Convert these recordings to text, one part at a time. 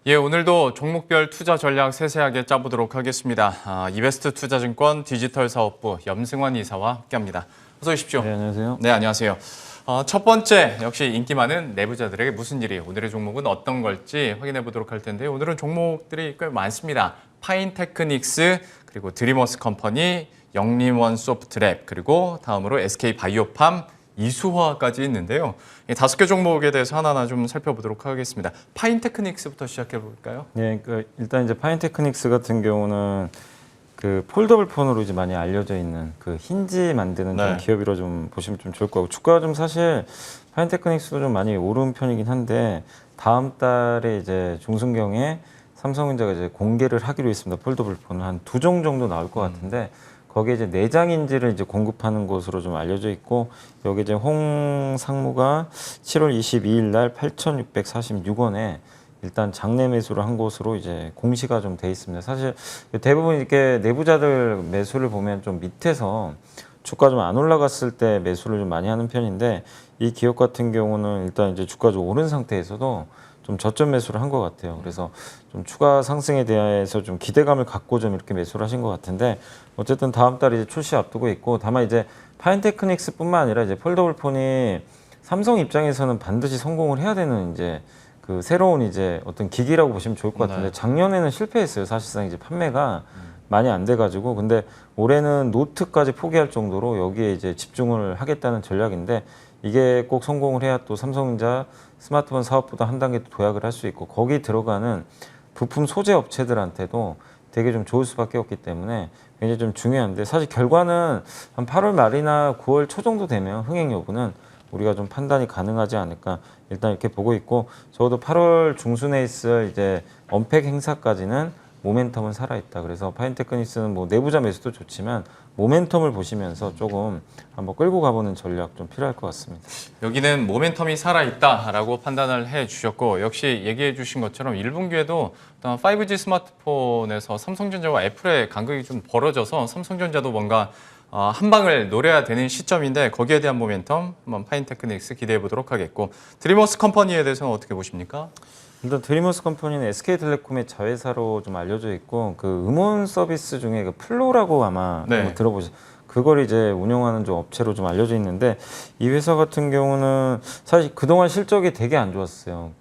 예, 오늘도 종목별 투자 전략 세세하게 짜보도록 하겠습니다. 이베스트 투자증권 디지털 사업부 염승환 이사와 함께합니다. 어서 오십시오. 네, 안녕하세요. 네, 안녕하세요. 첫 번째, 역시 인기 많은 내부자들에게 무슨 일이, 오늘의 종목은 어떤 걸지 확인해 보도록 할 텐데요. 오늘은 종목들이 꽤 많습니다. 파인테크닉스, 그리고 드리머스 컴퍼니, 영림원 소프트랩, 그리고 다음으로 SK바이오팜, 이수화까지 있는데요. 이 5개 종목에 대해서 하나하나 좀 살펴보도록 하겠습니다. 파인테크닉스부터 시작해 볼까요? 네, 일단 이제 파인테크닉스 같은 경우는 그 폴더블 폰으로 이제 많이 알려져 있는 그 힌지 만드는 좀 기업이라 좀 보시면 좀 좋을 것 같고, 주가가 좀 사실 파인테크닉스도 좀 많이 오른 편이긴 한데, 다음 달에 이제 중순경에 삼성전자가 이제 공개를 하기로 했습니다. 폴더블 폰은 한 2종 정도 나올 것 같은데, 거기에 이제 내장 인지를 이제 공급하는 것으로 좀 알려져 있고, 여기 이제 홍 상무가 7월 22일 날 8,646원에 일단 장내 매수를 한 것으로 이제 공시가 좀 돼 있습니다. 사실 대부분 이렇게 내부자들 매수를 보면 좀 밑에서 주가 좀 안 올라갔을 때 매수를 좀 많이 하는 편인데, 이 기업 같은 경우는 일단 이제 주가 좀 오른 상태에서도 좀 저점 매수를 한 것 같아요. 그래서 좀 추가 상승에 대해서 좀 기대감을 갖고 좀 이렇게 매수를 하신 것 같은데, 어쨌든 다음 달에 이제 출시 앞두고 있고, 다만 이제 파인테크닉스뿐만 아니라 이제 폴더블 폰이 삼성 입장에서는 반드시 성공을 해야 되는 이제 그 새로운 이제 어떤 기기라고 보시면 좋을 것 같은데, 작년에는 실패했어요. 사실상 이제 판매가 많이 안 돼가지고. 근데 올해는 노트까지 포기할 정도로 여기에 이제 집중을 하겠다는 전략인데, 이게 꼭 성공을 해야 또 삼성전자 스마트폰 사업보다 한 단계 도약을 할 수 있고, 거기 들어가는 부품 소재 업체들한테도 되게 좀 좋을 수밖에 없기 때문에 굉장히 좀 중요한데, 사실 결과는 한 8월 말이나 9월 초 정도 되면 흥행 여부는 우리가 좀 판단이 가능하지 않을까 일단 이렇게 보고 있고, 적어도 8월 중순에 있을 이제 언팩 행사까지는 모멘텀은 살아있다. 그래서 파인테크닉스는 뭐 내부자 매수도 좋지만 모멘텀을 보시면서 조금 한번 끌고 가보는 전략 좀 필요할 것 같습니다. 여기는 모멘텀이 살아있다라고 판단을 해주셨고, 역시 얘기해 주신 것처럼 1분기에도 5G 스마트폰에서 삼성전자와 애플의 간극이 좀 벌어져서 삼성전자도 뭔가 한 방을 노려야 되는 시점인데, 거기에 대한 모멘텀 한번 파인테크닉스 기대해 보도록 하겠고, 드리머스 컴퍼니에 대해서는 어떻게 보십니까? 일단 드리머스 컴퍼니는 SK텔레콤의 자회사로 좀 알려져 있고, 그 음원 서비스 중에 그 플로라고 아마 들어보셨. 그걸 이제 운영하는 좀 업체로 좀 알려져 있는데, 이 회사 같은 경우는 사실 그동안 실적이 되게 안 좋았어요.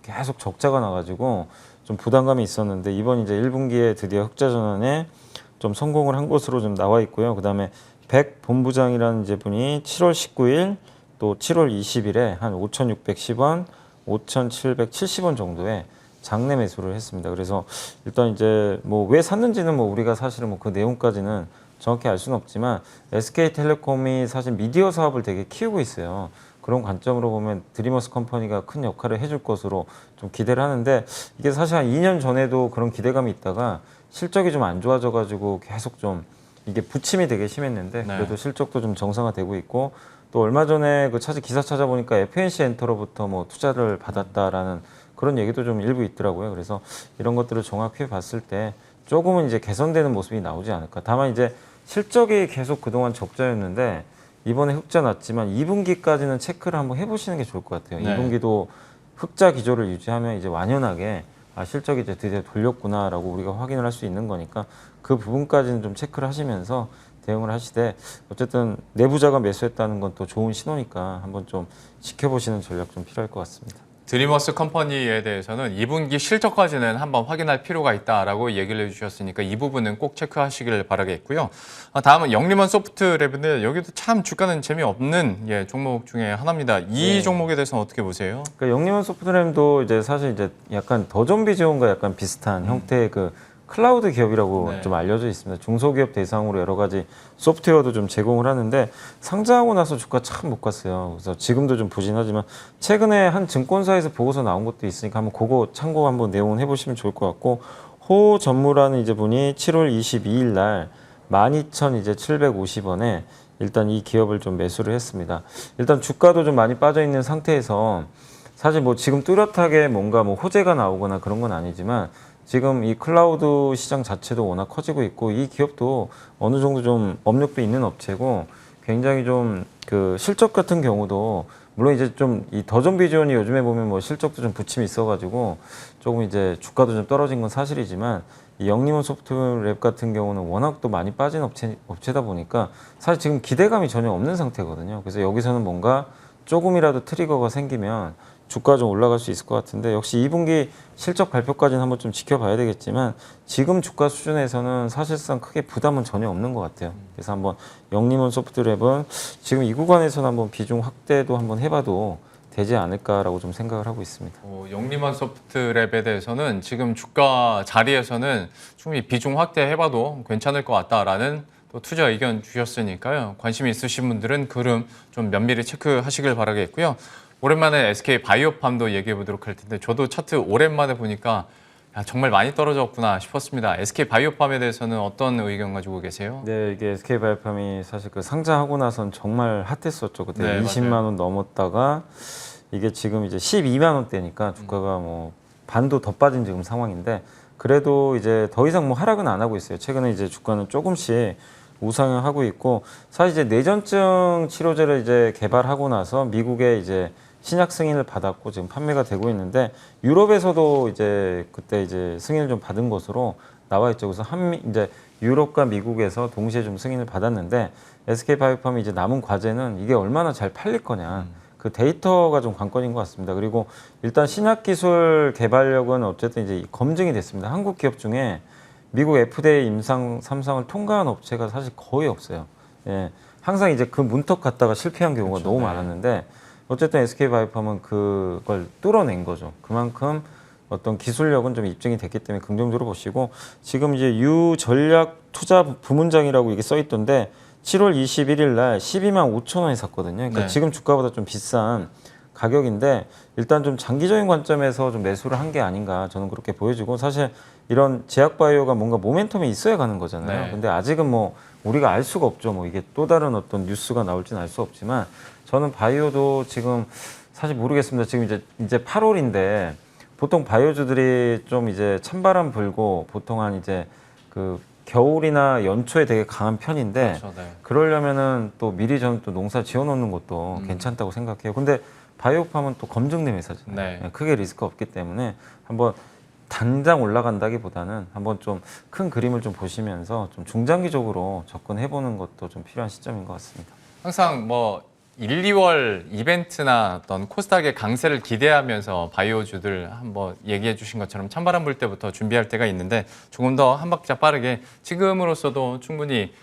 계속 적자가 나가지고 좀 부담감이 있었는데, 이번 이제 1분기에 드디어 흑자 전환에 좀 성공을 한 것으로 좀 나와 있고요. 그다음에 백 본부장이라는 이제 분이 7월 19일 또 7월 20일에 한 5,610원, 5,770원 정도의 장내 매수를 했습니다. 그래서 일단 이제 뭐 왜 샀는지는 뭐 우리가 사실은 뭐 그 내용까지는 정확히 알 수는 없지만, SK텔레콤이 사실 미디어 사업을 되게 키우고 있어요. 그런 관점으로 보면 드리머스 컴퍼니가 큰 역할을 해줄 것으로 좀 기대를 하는데, 이게 사실 한 2년 전에도 그런 기대감이 있다가 실적이 좀 안 좋아져가지고 계속 좀 이게 부침이 되게 심했는데, 그래도 실적도 좀 정상화되고 있고, 또 얼마 전에 그 기사 찾아보니까 FNC 엔터로부터 뭐 투자를 받았다라는 그런 얘기도 좀 일부 있더라고요. 그래서 이런 것들을 종합해 봤을 때 조금은 이제 개선되는 모습이 나오지 않을까. 다만 이제 실적이 계속 그동안 적자였는데 이번에 흑자 났지만 2분기까지는 체크를 한번 해보시는 게 좋을 것 같아요. 2분기도 흑자 기조를 유지하면 이제 완연하게 실적이 이제 드디어 돌렸구나라고 우리가 확인을 할 수 있는 거니까, 그 부분까지는 좀 체크를 하시면서 대응을 하시되, 어쨌든 내부자가 매수했다는 건 또 좋은 신호니까 한번 좀 지켜보시는 전략 좀 필요할 것 같습니다. 드리머스 컴퍼니에 대해서는 2분기 실적까지는 한번 확인할 필요가 있다라고 얘기를 해주셨으니까 이 부분은 꼭 체크하시길 바라겠고요. 다음은 영림원 소프트랩인데, 여기도 참 주가는 재미없는 종목 중에 하나입니다. 이 종목에 대해서는 어떻게 보세요? 그러니까 영림원 소프트랩도 이제 사실 이제 약간 더존비즈온과 약간 비슷한 형태의 그 클라우드 기업이라고 좀 알려져 있습니다. 중소기업 대상으로 여러 가지 소프트웨어도 좀 제공을 하는데, 상장하고 나서 주가 참 못 갔어요. 그래서 지금도 좀 부진하지만 최근에 한 증권사에서 보고서 나온 것도 있으니까 한번 그거 참고 한번 내용을 해보시면 좋을 것 같고, 호 전무라는 이제 분이 7월 22일 날 12,750원에 일단 이 기업을 좀 매수를 했습니다. 일단 주가도 좀 많이 빠져 있는 상태에서 사실 뭐 지금 뚜렷하게 뭔가 뭐 호재가 나오거나 그런 건 아니지만, 지금 이 클라우드 시장 자체도 워낙 커지고 있고, 이 기업도 어느 정도 좀 업력도 있는 업체고, 굉장히 좀 그 실적 같은 경우도 물론 이제 좀 이 더존 비전이 요즘에 보면 뭐 실적도 좀 부침이 있어가지고 조금 이제 주가도 좀 떨어진 건 사실이지만 이 영림원 소프트랩 같은 경우는 워낙 또 많이 빠진 업체다 보니까 사실 지금 기대감이 전혀 없는 상태거든요. 그래서 여기서는 뭔가 조금이라도 트리거가 생기면 주가 좀 올라갈 수 있을 것 같은데 역시 2분기 실적 발표까지는 한번 좀 지켜봐야 되겠지만 지금 주가 수준에서는 사실상 크게 부담은 전혀 없는 것 같아요. 그래서 한번 영림원 소프트랩은 지금 이 구간에서는 한번 비중 확대도 한번 해봐도 되지 않을까라고 좀 생각을 하고 있습니다. 영림원 소프트랩에 대해서는 지금 주가 자리에서는 충분히 비중 확대해봐도 괜찮을 것 같다라는 또 투자 의견 주셨으니까요. 관심 있으신 분들은 그럼 좀 면밀히 체크하시길 바라겠고요. 오랜만에 SK 바이오팜도 얘기해 보도록 할 텐데 저도 차트 오랜만에 보니까 야, 정말 많이 떨어졌구나 싶었습니다. SK 바이오팜에 대해서는 어떤 의견 가지고 계세요? 네, 이게 SK 바이오팜이 사실 그 상장하고 나선 정말 핫했었죠. 그때 네, 20만 원 넘었다가 이게 지금 이제 12만 원대니까 주가가 뭐 반도 더 빠진 지금 상황인데 그래도 이제 더 이상 뭐 하락은 안 하고 있어요. 최근에 이제 주가는 조금씩 우상향하고 있고 사실 이제 뇌전증 치료제를 이제 개발하고 나서 미국에 이제 신약 승인을 받았고 지금 판매가 되고 있는데 유럽에서도 이제 그때 이제 승인을 좀 받은 것으로 나와 있죠. 그래서 이제 유럽과 미국에서 동시에 좀 승인을 받았는데 SK 바이오팜이 이제 남은 과제는 이게 얼마나 잘 팔릴 거냐. 그 데이터가 좀 관건인 것 같습니다. 그리고 일단 신약 기술 개발력은 어쨌든 이제 검증이 됐습니다. 한국 기업 중에 미국 FDA 임상 3상을 통과한 업체가 사실 거의 없어요. 예. 항상 이제 그 문턱 갔다가 실패한 경우가 그렇죠, 너무 네. 많았는데 어쨌든 SK 바이오팜은 그걸 뚫어낸 거죠. 그만큼 어떤 기술력은 좀 입증이 됐기 때문에 긍정적으로 보시고 지금 이제 유 전략 투자 부문장이라고 이게 써 있던데 7월 21일 날 12만 5천 원에 샀거든요. 그러니까 네. 지금 주가보다 좀 비싼 가격인데 일단 좀 장기적인 관점에서 좀 매수를 한 게 아닌가 저는 그렇게 보여지고 사실 이런 제약바이오가 뭔가 모멘텀이 있어야 가는 거잖아요. 네. 근데 아직은 뭐 우리가 알 수가 없죠. 뭐 이게 또 다른 어떤 뉴스가 나올지는 알 수 없지만 저는 바이오도 지금 사실 모르겠습니다. 지금 이제 8월인데 보통 바이오주들이 좀 이제 찬바람 불고 보통 한 이제 그 겨울이나 연초에 되게 강한 편인데 그렇죠, 네. 그러려면은 또 미리 전 또 농사 지어놓는 것도 괜찮다고 생각해요. 근데 바이오팜은 또 검증된 회사잖아요. 네. 크게 리스크 없기 때문에 한번 당장 올라간다기보다는 한번 좀 큰 그림을 좀 보시면서 좀 중장기적으로 접근해보는 것도 좀 필요한 시점인 것 같습니다. 항상 뭐 1, 2월 이벤트나 어떤 코스닥의 강세를 기대하면서 바이오주들 한번 얘기해 주신 것처럼 찬바람 불 때부터 준비할 때가 있는데 조금 더 한 박자 빠르게 지금으로서도 충분히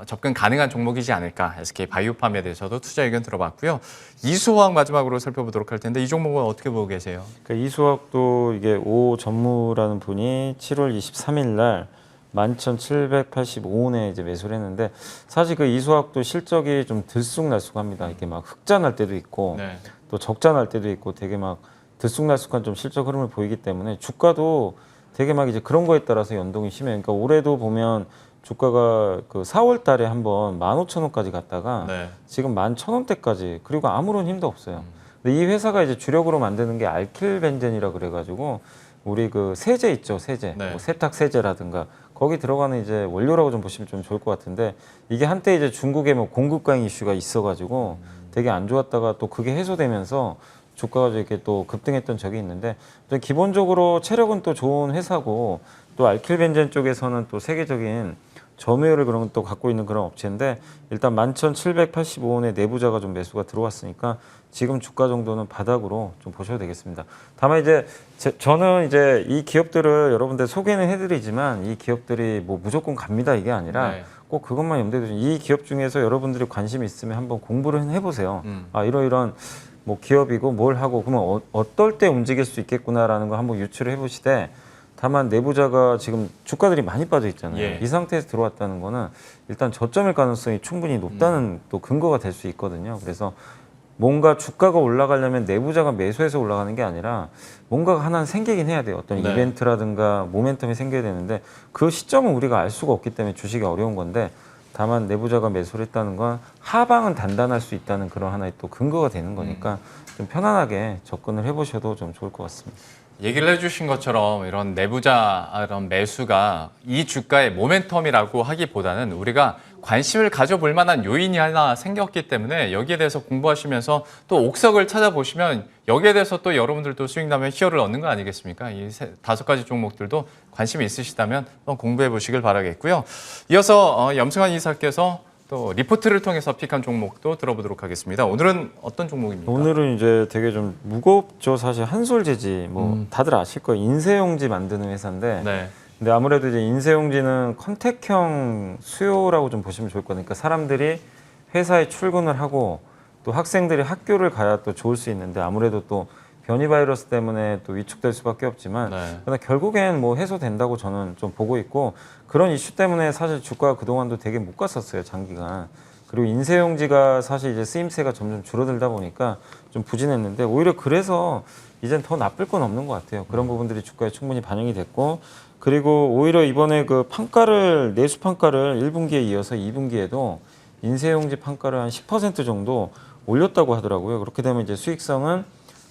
접근 가능한 종목이지 않을까. SK 바이오팜에 대해서도 투자 의견 들어봤고요. 이수화학 마지막으로 살펴보도록 할 텐데 이 종목은 어떻게 보고 계세요? 그러니까 이수학도 이게 오 전무라는 분이 7월 23일 날 11,785원에 이제 매수를 했는데 사실 그 이수학도 실적이 좀 들쑥날쑥합니다. 이렇게 막 흑자 날 때도 있고 네. 또 적자 날 때도 있고 되게 막 들쑥날쑥한 좀 실적 흐름을 보이기 때문에 주가도 되게 막 이제 그런 거에 따라서 연동이 심해요. 그러니까 올해도 보면 주가가 그 4월 달에 한번 15,000원까지 갔다가 네. 지금 11,000원대까지 그리고 아무런 힘도 없어요. 근데 이 회사가 이제 주력으로 만드는 게 알킬벤젠이라 그래가지고 우리 그 세제 있죠, 세제. 네. 뭐 세탁 세제라든가 거기 들어가는 이제 원료라고 좀 보시면 좀 좋을 것 같은데 이게 한때 이제 중국에 뭐 공급 강행 이슈가 있어가지고 되게 안 좋았다가 또 그게 해소되면서 주가가 이렇게 또 급등했던 적이 있는데 또 기본적으로 체력은 또 좋은 회사고 또 알킬벤젠 쪽에서는 또 세계적인 점유율을 그런 또 갖고 있는 그런 업체인데 일단 11,785원에 내부자가 좀 매수가 들어왔으니까 지금 주가 정도는 바닥으로 좀 보셔도 되겠습니다. 다만 이제 저는 이제 이 기업들을 여러분들 소개는 해드리지만 이 기업들이 뭐 무조건 갑니다 이게 아니라 네. 꼭 그것만 염두에 두시고 이 기업 중에서 여러분들이 관심이 있으면 한번 공부를 해보세요. 아 이런 뭐 기업이고 뭘 하고 그러면 어떨 때 움직일 수 있겠구나라는 거 한번 유추를 해보시되 다만 내부자가 지금 주가들이 많이 빠져 있잖아요. 예. 이 상태에서 들어왔다는 거는 일단 저점일 가능성이 충분히 높다는 또 근거가 될 수 있거든요. 그래서 뭔가 주가가 올라가려면 내부자가 매수해서 올라가는 게 아니라 뭔가가 하나 생기긴 해야 돼요. 어떤 네. 이벤트라든가 모멘텀이 생겨야 되는데 그 시점은 우리가 알 수가 없기 때문에 주식이 어려운 건데 다만 내부자가 매수를 했다는 건 하방은 단단할 수 있다는 그런 하나의 또 근거가 되는 거니까 좀 편안하게 접근을 해보셔도 좀 좋을 것 같습니다. 얘기를 해주신 것처럼 이런 내부자 이런 매수가 이 주가의 모멘텀이라고 하기보다는 우리가 관심을 가져볼 만한 요인이 하나 생겼기 때문에 여기에 대해서 공부하시면서 또 옥석을 찾아보시면 여기에 대해서 또 여러분들도 수익 나면 희열을 얻는 거 아니겠습니까? 이 5가지 종목들도 관심이 있으시다면 한번 공부해 보시길 바라겠고요. 이어서 염승환 이사께서 또 리포트를 통해서 픽한 종목도 들어보도록 하겠습니다. 오늘은 어떤 종목입니까? 오늘은 이제 되게 좀 무겁죠. 사실 한솔재지 뭐 다들 아실 거예요. 인쇄용지 만드는 회사인데 네. 근데 아무래도 이제 인쇄용지는 컨택형 수요라고 좀 보시면 좋을 거니까 그러니까 사람들이 회사에 출근을 하고 또 학생들이 학교를 가야 또 좋을 수 있는데 아무래도 또 변이 바이러스 때문에 또 위축될 수밖에 없지만 네. 그러나 결국엔 뭐 해소된다고 저는 좀 보고 있고 그런 이슈 때문에 사실 주가가 그동안도 되게 못 갔었어요 장기간. 그리고 인쇄용지가 사실 이제 쓰임새가 점점 줄어들다 보니까 좀 부진했는데 오히려 그래서 이젠 더 나쁠 건 없는 것 같아요. 그런 부분들이 주가에 충분히 반영이 됐고 그리고 오히려 이번에 그 판가를 내수 판가를 1분기에 이어서 2분기에도 인쇄용지 판가를 한 10% 정도 올렸다고 하더라고요. 그렇게 되면 이제 수익성은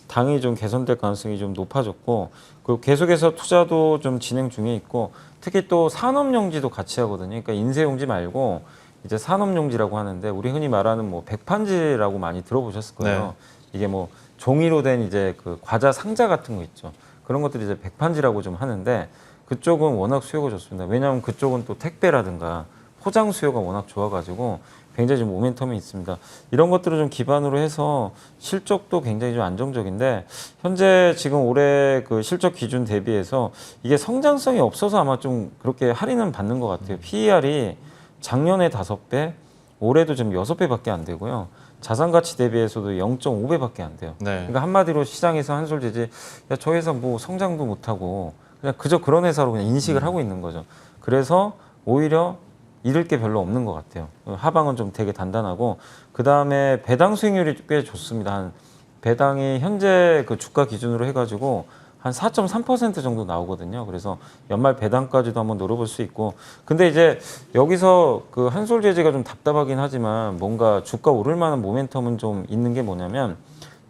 당연히 좀 개선될 가능성이 좀 높아졌고 그리고 계속해서 투자도 좀 진행 중에 있고 특히 또 산업용지도 같이 하거든요. 그러니까 인쇄용지 말고 이제 산업용지라고 하는데 우리 흔히 말하는 뭐 백판지라고 많이 들어보셨을 거예요. 네. 이게 뭐 종이로 된 이제 그 과자 상자 같은 거 있죠. 그런 것들이 이제 백판지라고 좀 하는데 그쪽은 워낙 수요가 좋습니다. 왜냐하면 그쪽은 또 택배라든가 포장 수요가 워낙 좋아가지고 굉장히 좀 모멘텀이 있습니다. 이런 것들을 좀 기반으로 해서 실적도 굉장히 좀 안정적인데 현재 지금 올해 그 실적 기준 대비해서 이게 성장성이 없어서 아마 좀 그렇게 할인은 받는 것 같아요. PER이 작년에 5배, 올해도 지금 6배밖에 안 되고요. 자산 가치 대비해서도 0.5배밖에 안 돼요. 네. 그러니까 한마디로 시장에서 한솔재지 야, 저 회사 뭐 성장도 못하고 그냥 그저 그런 회사로 그냥 인식을 하고 있는 거죠. 그래서 오히려 잃을 게 별로 없는 것 같아요. 하방은 좀 되게 단단하고 그 다음에 배당 수익률이 꽤 좋습니다. 한 배당이 현재 그 주가 기준으로 해가지고 한 4.3% 정도 나오거든요. 그래서 연말 배당까지도 한번 노려볼 수 있고. 근데 이제 여기서 그 한솔재지가 좀 답답하긴 하지만 뭔가 주가 오를 만한 모멘텀은 좀 있는 게 뭐냐면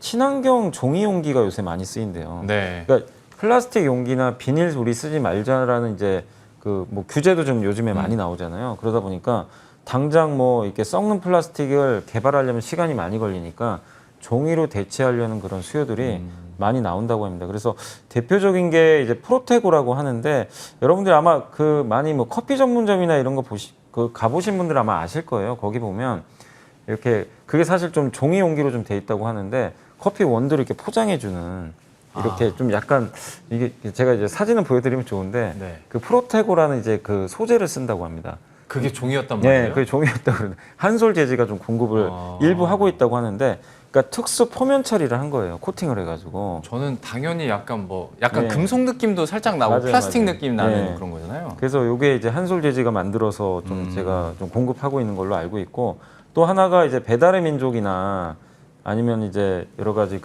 친환경 종이 용기가 요새 많이 쓰인대요. 네. 그러니까 플라스틱 용기나 비닐 우리 쓰지 말자라는 이제 그 뭐 규제도 좀 요즘에 많이 나오잖아요. 그러다 보니까 당장 뭐 이렇게 썩는 플라스틱을 개발하려면 시간이 많이 걸리니까 종이로 대체하려는 그런 수요들이 많이 나온다고 합니다. 그래서 대표적인 게 이제 프로테고라고 하는데 여러분들 아마 그 많이 뭐 커피 전문점이나 이런 거 그 가보신 분들 아마 아실 거예요. 거기 보면 이렇게 그게 사실 좀 종이 용기로 좀 돼 있다고 하는데 커피 원두를 이렇게 포장해 주는 이렇게 좀 약간 이게 제가 이제 사진을 보여드리면 좋은데 네. 그 프로테고라는 이제 그 소재를 쓴다고 합니다. 그게 종이었단 말이에요? 네, 그게 종이였다고 그러는데 한솔 재지가 좀 공급을 일부 하고 있다고 하는데 그러니까 특수 표면 처리를 한 거예요. 코팅을 해가지고. 저는 당연히 약간 약간 네. 금속 느낌도 살짝 나고 맞아요, 플라스틱 맞아요. 느낌 나는 네. 그런 거잖아요. 그래서 이게 이제 한솔 재지가 만들어서 좀 제가 좀 공급하고 있는 걸로 알고 있고 또 하나가 이제 배달의 민족이나 아니면 이제 여러 가지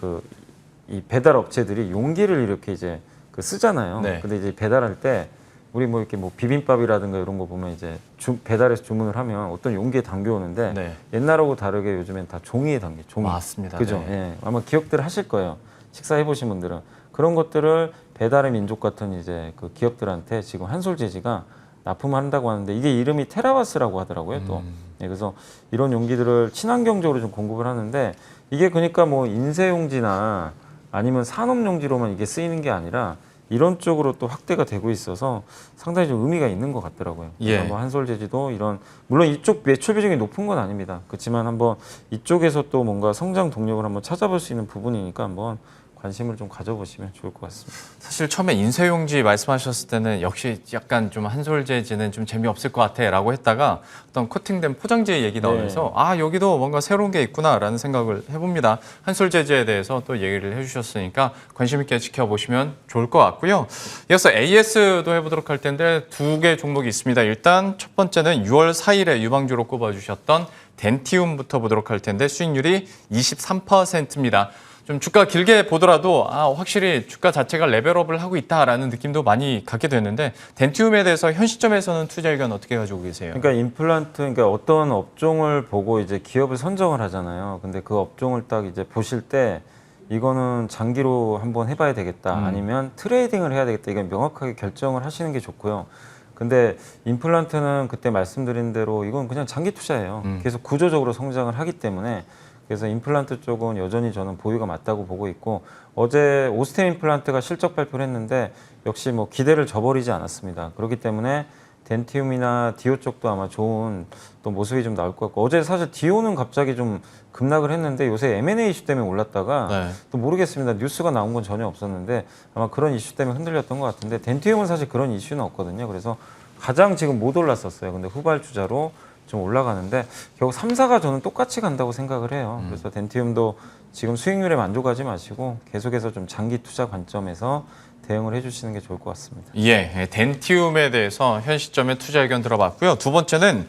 이 배달 업체들이 용기를 이렇게 이제 쓰잖아요. 네. 근데 이제 배달할 때 우리 뭐 이렇게 뭐 비빔밥이라든가 이런 거 보면 이제 배달해서 주문을 하면 어떤 용기에 담겨 오는데 네. 옛날하고 다르게 요즘엔 다 종이에 담겨. 종이. 맞습니다. 그죠? 네. 예. 아마 기억들 하실 거예요. 식사해 보신 분들은 그런 것들을 배달의 민족 같은 이제 그 기업들한테 지금 한솔재지가 납품한다고 하는데 이게 이름이 테라바스라고 하더라고요. 또 예, 그래서 이런 용기들을 친환경적으로 좀 공급을 하는데 이게 그러니까 뭐 인쇄용지나 아니면 산업용지로만 이게 쓰이는 게 아니라 이런 쪽으로 또 확대가 되고 있어서 상당히 좀 의미가 있는 것 같더라고요. 예. 뭐 한솔재지도 이런 물론 이쪽 매출 비중이 높은 건 아닙니다. 그렇지만 한번 이쪽에서 또 뭔가 성장 동력을 한번 찾아볼 수 있는 부분이니까 한번 관심을 좀 가져보시면 좋을 것 같습니다. 사실 처음에 인쇄용지 말씀하셨을 때는 역시 약간 좀 한솔재지는 좀 재미없을 것 같아라고 했다가 어떤 코팅된 포장지 얘기 나오면서 아 여기도 뭔가 새로운 게 있구나라는 생각을 해봅니다. 한솔재지에 대해서 또 얘기를 해주셨으니까 관심 있게 지켜보시면 좋을 것 같고요. 이어서 AS도 해보도록 할 텐데 2개 종목이 있습니다. 일단 첫 번째는 6월 4일에 유방주로 꼽아주셨던 덴티움부터 보도록 할 텐데 수익률이 23%입니다. 좀 주가 길게 보더라도 확실히 주가 자체가 레벨업을 하고 있다라는 느낌도 많이 갖게 되는데 덴티움에 대해서 현 시점에서는 투자 의견 어떻게 가지고 계세요? 그러니까 임플란트, 그러니까 어떤 업종을 보고 이제 기업을 선정을 하잖아요. 근데 그 업종을 딱 이제 보실 때 이거는 장기로 한번 해봐야 되겠다. 아니면 트레이딩을 해야 되겠다. 이건 명확하게 결정을 하시는 게 좋고요. 근데 임플란트는 그때 말씀드린 대로 이건 그냥 장기 투자예요. 계속 구조적으로 성장을 하기 때문에 그래서 임플란트 쪽은 여전히 저는 보유가 맞다고 보고 있고 어제 오스템 임플란트가 실적 발표를 했는데 역시 뭐 기대를 저버리지 않았습니다. 그렇기 때문에 덴티움이나 디오 쪽도 아마 좋은 또 모습이 좀 나올 것 같고 어제 사실 디오는 갑자기 좀 급락을 했는데 요새 M&A 이슈 때문에 올랐다가 네. 또 모르겠습니다. 뉴스가 나온 건 전혀 없었는데 아마 그런 이슈 때문에 흔들렸던 것 같은데 덴티움은 사실 그런 이슈는 없거든요. 그래서 가장 지금 못 올랐었어요. 근데 후발주자로 좀 올라가는데 결국 3, 4가 저는 똑같이 간다고 생각을 해요. 그래서 덴티움도 지금 수익률에 만족하지 마시고 계속해서 좀 장기 투자 관점에서 대응을 해주시는 게 좋을 것 같습니다. 예, 덴티움에 대해서 현 시점에 투자 의견 들어봤고요. 두 번째는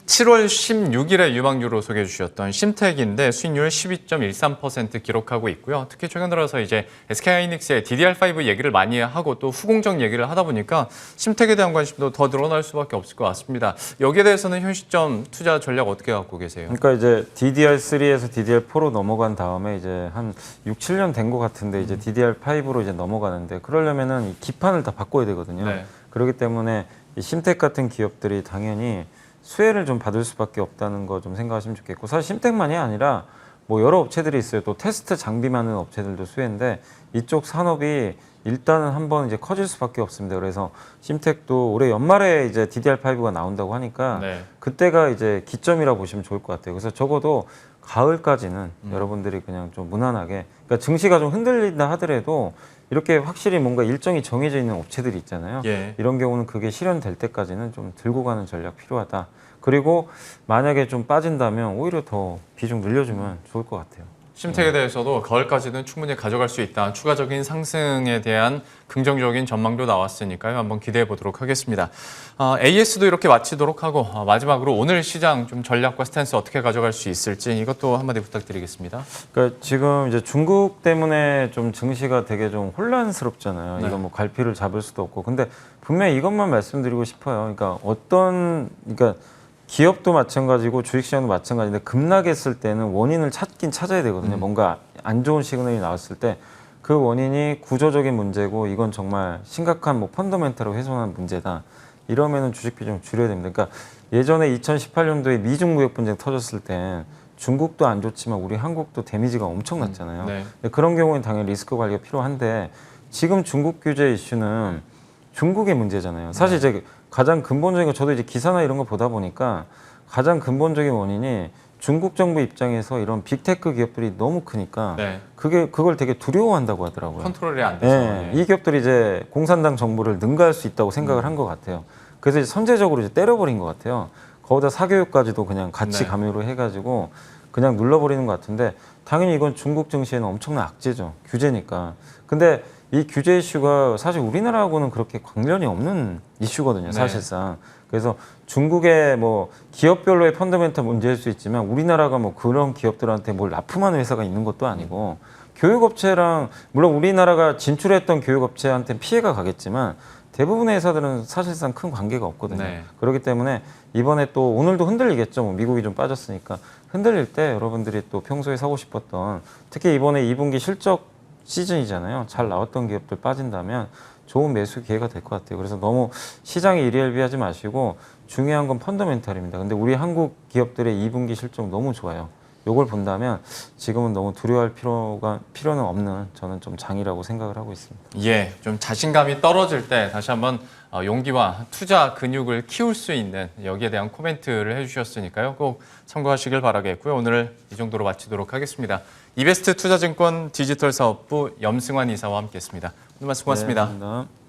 7월 16일에 유망주로 소개해 주셨던 심텍인데 수익률 12.13% 기록하고 있고요. 특히 최근 들어서 이제 SK하이닉스의 DDR5 얘기를 많이 하고 또 후공정 얘기를 하다 보니까 심텍에 대한 관심도 더 늘어날 수밖에 없을 것 같습니다. 여기에 대해서는 현 시점 투자 전략 어떻게 갖고 계세요? 그러니까 이제 DDR3에서 DDR4로 넘어간 다음에 이제 한 6, 7년 된 것 같은데 이제 DDR5로 이제 넘어가는데 그러려면은 이 기판을 다 바꿔야 되거든요. 네. 그렇기 때문에 이 심텍 같은 기업들이 당연히 수혜를 좀 받을 수밖에 없다는 거 좀 생각하시면 좋겠고 사실 심텍만이 아니라 뭐 여러 업체들이 있어요. 또 테스트 장비 많은 업체들도 수혜인데 이쪽 산업이 일단은 한번 이제 커질 수밖에 없습니다. 그래서 심텍도 올해 연말에 이제 DDR5가 나온다고 하니까 네. 그때가 이제 기점이라 보시면 좋을 것 같아요. 그래서 적어도 가을까지는 여러분들이 그냥 좀 무난하게 그러니까 증시가 좀 흔들린다 하더라도 이렇게 확실히 뭔가 일정이 정해져 있는 업체들이 있잖아요. 예. 이런 경우는 그게 실현될 때까지는 좀 들고 가는 전략 필요하다. 그리고 만약에 좀 빠진다면 오히려 더 비중 늘려주면 좋을 것 같아요. 심텍에 대해서도 가을까지는 충분히 가져갈 수 있다. 추가적인 상승에 대한 긍정적인 전망도 나왔으니까요. 한번 기대해 보도록 하겠습니다. AS도 이렇게 마치도록 하고 마지막으로 오늘 시장 좀 전략과 스탠스 어떻게 가져갈 수 있을지 이것도 한마디 부탁드리겠습니다. 그러니까 지금 이제 중국 때문에 좀 증시가 되게 좀 혼란스럽잖아요. 네. 이거 뭐 갈피를 잡을 수도 없고. 근데 분명히 이것만 말씀드리고 싶어요. 그러니까 그러니까 기업도 마찬가지고 주식시장도 마찬가지인데 급락했을 때는 원인을 찾긴 찾아야 되거든요. 뭔가 안 좋은 시그널이 나왔을 때 그 원인이 구조적인 문제고 이건 정말 심각한 뭐 펀더멘탈하고 훼손한 문제다. 이러면은 주식 비중 줄여야 됩니다. 그러니까 예전에 2018년도에 미중 무역 분쟁 터졌을 때 중국도 안 좋지만 우리 한국도 데미지가 엄청났잖아요. 네. 근데 그런 경우에는 당연히 리스크 관리가 필요한데 지금 중국 규제 이슈는 중국의 문제잖아요. 사실 이제 가장 근본적인 거 저도 이제 기사나 이런 거 보다 보니까 가장 근본적인 원인이 중국 정부 입장에서 이런 빅테크 기업들이 너무 크니까 네. 그걸 되게 두려워한다고 하더라고요. 컨트롤이 안 돼서. 네, 이 기업들이 이제 공산당 정부를 능가할 수 있다고 생각을 한 것 같아요. 그래서 이제 선제적으로 이제 때려버린 것 같아요. 거기다 사교육까지도 그냥 같이 네. 가미로 해가지고 그냥 눌러버리는 것 같은데 당연히 이건 중국 증시에는 엄청난 악재죠. 규제니까. 근데 이 규제 이슈가 사실 우리나라하고는 그렇게 관련이 없는 이슈거든요. 사실상. 그래서 중국의 뭐 기업별로의 펀더멘탈 문제일 수 있지만 우리나라가 뭐 그런 기업들한테 뭘 납품하는 회사가 있는 것도 아니고 교육업체랑 물론 우리나라가 진출했던 교육업체한테 피해가 가겠지만 대부분의 회사들은 사실상 큰 관계가 없거든요. 네. 그렇기 때문에 이번에 또 오늘도 흔들리겠죠. 뭐 미국이 좀 빠졌으니까 흔들릴 때 여러분들이 또 평소에 사고 싶었던 특히 이번에 2분기 실적 시즌이잖아요. 잘 나왔던 기업들 빠진다면 좋은 매수 기회가 될 것 같아요. 그래서 너무 시장에 일희일비하지 마시고 중요한 건 펀더멘탈입니다. 근데 우리 한국 기업들의 2분기 실적 너무 좋아요. 요걸 본다면 지금은 너무 두려워할 필요는 없는 저는 좀 장이라고 생각을 하고 있습니다. 예, 좀 자신감이 떨어질 때 다시 한번 용기와 투자 근육을 키울 수 있는 여기에 대한 코멘트를 해주셨으니까요. 꼭 참고하시길 바라겠고요. 오늘 이 정도로 마치도록 하겠습니다. 이베스트 투자증권 디지털 사업부 염승환 이사와 함께했습니다. 오늘 말씀 고맙습니다. 네, 감사합니다.